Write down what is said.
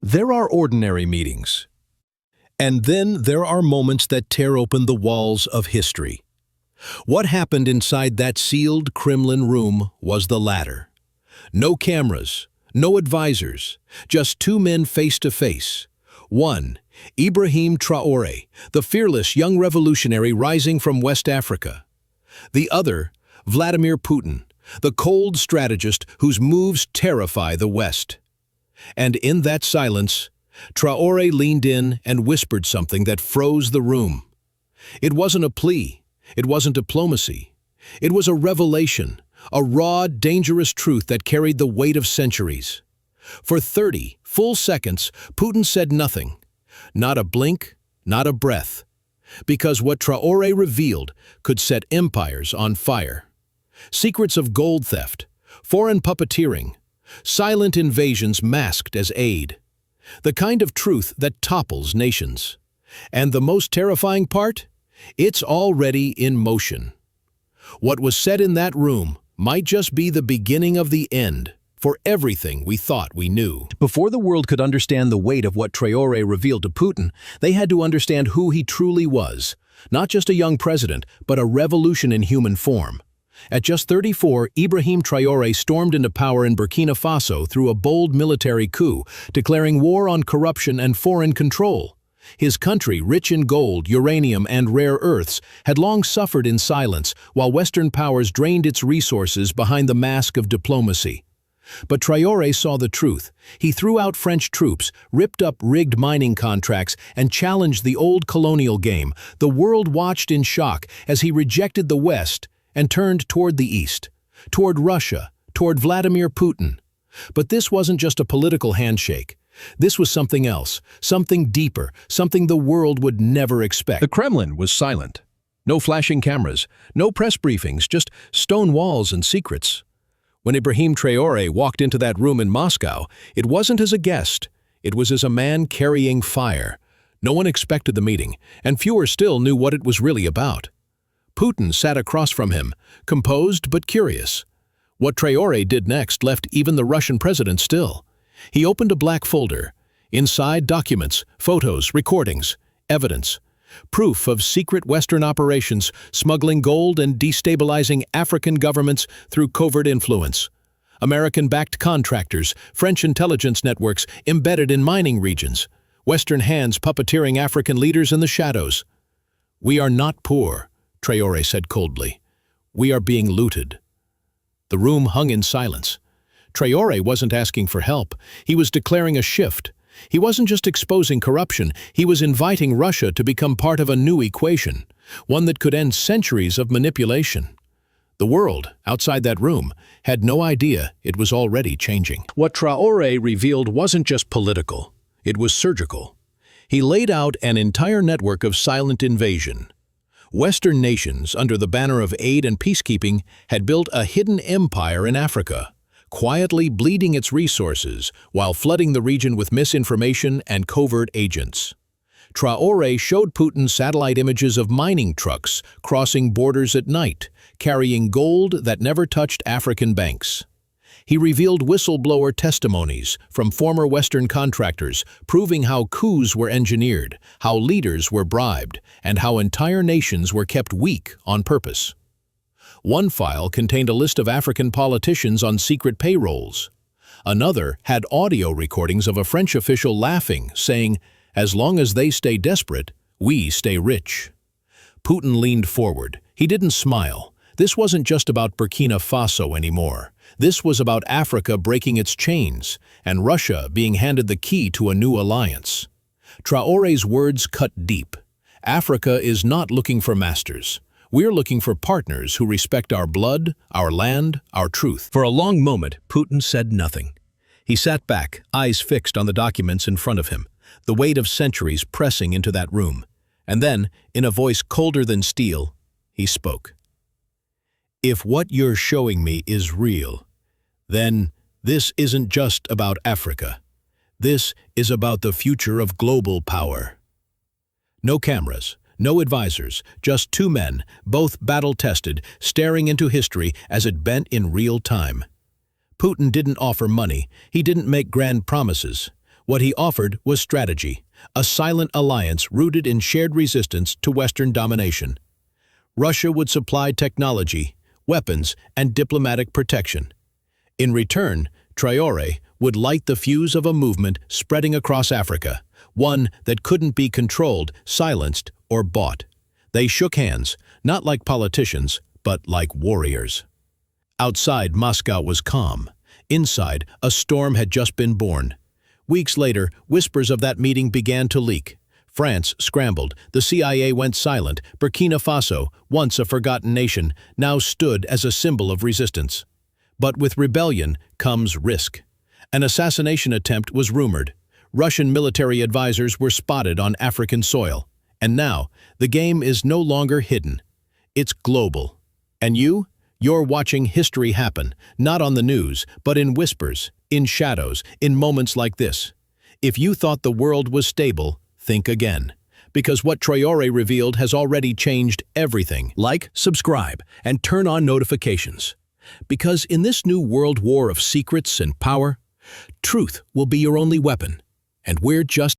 There are ordinary meetings. And then there are moments that tear open the walls of history. What happened inside that sealed Kremlin room was the latter. No cameras, no advisors, just two men face to face. One, Ibrahim Traoré, the fearless young revolutionary rising from West Africa. The other, Vladimir Putin, the cold strategist whose moves terrify the West. And in that silence, Traoré leaned in and whispered something that froze the room. It wasn't a plea. It wasn't diplomacy. It was a revelation, a raw, dangerous truth that carried the weight of centuries. For 30 full seconds, Putin said nothing. Not a blink, not a breath. Because what Traoré revealed could set empires on fire. Secrets of gold theft, foreign puppeteering, silent invasions masked as aid. The kind of truth that topples nations. And the most terrifying part? It's already in motion. What was said in that room might just be the beginning of the end for everything we thought we knew. Before the world could understand the weight of what Traoré revealed to Putin, they had to understand who he truly was. Not just a young president, but a revolution in human form. At just 34, Ibrahim Traoré stormed into power in Burkina Faso through a bold military coup, declaring war on corruption and foreign control. His country, rich in gold, uranium, and rare earths, had long suffered in silence while Western powers drained its resources behind the mask of diplomacy. But Traoré saw the truth. He threw out French troops, ripped up rigged mining contracts, and challenged the old colonial game. The world watched in shock as he rejected the West and turned toward the East, toward Russia, toward Vladimir Putin. But this wasn't just a political handshake. This was something else, something deeper, something the world would never expect. The Kremlin was silent. No flashing cameras, no press briefings, just stone walls and secrets. When Ibrahim Traoré walked into that room in Moscow, it wasn't as a guest. It was as a man carrying fire. No one expected the meeting, and fewer still knew what it was really about. Putin sat across from him, composed but curious. What Traoré did next left even the Russian president still. He opened a black folder. Inside, documents, photos, recordings, evidence. Proof of secret Western operations, smuggling gold and destabilizing African governments through covert influence. American-backed contractors, French intelligence networks embedded in mining regions. Western hands puppeteering African leaders in the shadows. "We are not poor," Traoré said coldly. "We are being looted." The room hung in silence. Traoré wasn't asking for help. He was declaring a shift. He wasn't just exposing corruption, he was inviting Russia to become part of a new equation, one that could end centuries of manipulation. The world, outside that room, had no idea it was already changing. What Traoré revealed wasn't just political, it was surgical. He laid out an entire network of silent invasion. Western nations, under the banner of aid and peacekeeping, had built a hidden empire in Africa, quietly bleeding its resources while flooding the region with misinformation and covert agents. Traoré showed Putin satellite images of mining trucks crossing borders at night, carrying gold that never touched African banks. He revealed whistleblower testimonies from former Western contractors, proving how coups were engineered, how leaders were bribed, and how entire nations were kept weak on purpose. One file contained a list of African politicians on secret payrolls. Another had audio recordings of a French official laughing, saying, "As long as they stay desperate, we stay rich." Putin leaned forward. He didn't smile. This wasn't just about Burkina Faso anymore. This was about Africa breaking its chains, and Russia being handed the key to a new alliance. Traoré's words cut deep. Africa is not looking for masters. We're looking for partners who respect our blood, our land, our truth. For a long moment, Putin said nothing. He sat back, eyes fixed on the documents in front of him, the weight of centuries pressing into that room. And then, in a voice colder than steel, he spoke. "If what you're showing me is real, then this isn't just about Africa. This is about the future of global power." No cameras. No advisors, just two men, both battle-tested, staring into history as it bent in real time. Putin didn't offer money. He didn't make grand promises. What he offered was strategy, a silent alliance rooted in shared resistance to Western domination. Russia would supply technology, weapons, and diplomatic protection. In return, Traoré would light the fuse of a movement spreading across Africa, one that couldn't be controlled, silenced, or bought. They shook hands, not like politicians, but like warriors. Outside, Moscow was calm. Inside, a storm had just been born. Weeks later, whispers of that meeting began to leak. France scrambled, the CIA went silent, Burkina Faso, once a forgotten nation, now stood as a symbol of resistance. But with rebellion comes risk. An assassination attempt was rumored. Russian military advisors were spotted on African soil. And now, the game is no longer hidden. It's global. And you're watching history happen, not on the news, but in whispers, in shadows, in moments like this. If you thought the world was stable, think again. Because what Traoré revealed has already changed everything. Like, subscribe, and turn on notifications. Because in this new world war of secrets and power, truth will be your only weapon. And we're just